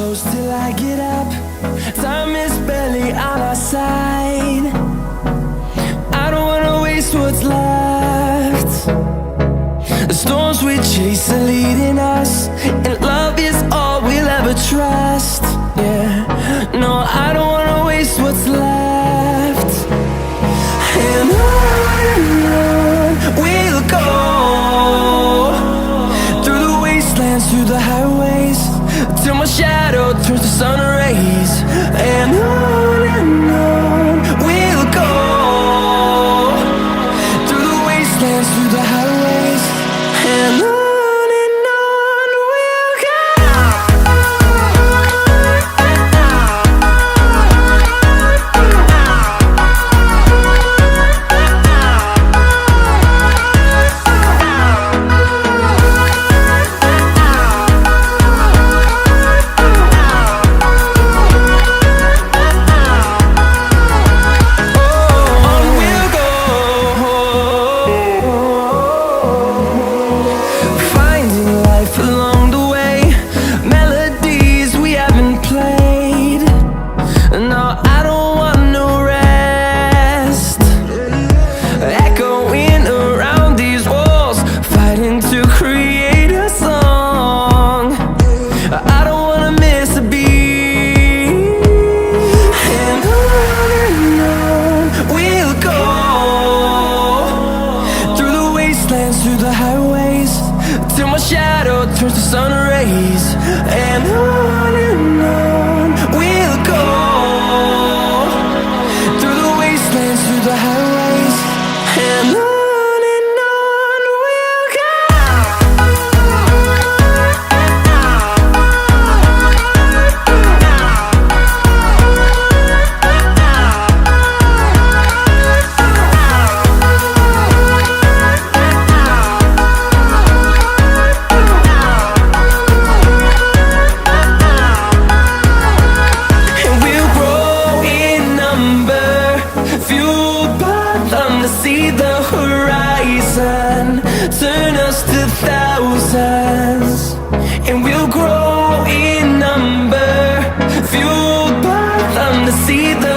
close till I get up. Time is barely on our side. I don't wanna waste what's left. The storms we chase are leading us, and love is all we'll ever trust. Yeah, no, I don't wanna waste what's left. And on we'll go, through the wastelands, through the highways, till my shadow turns to sun rays. And on we'll go, through the wastelands, through the highways, and on we'll go. Through the highways, till my shadow turns to sun rays. And on we'll go, through the wastelands, through the highways, and on we'll go. See the horizon turn us to thousands, and we'll grow in number, fueled by them to see the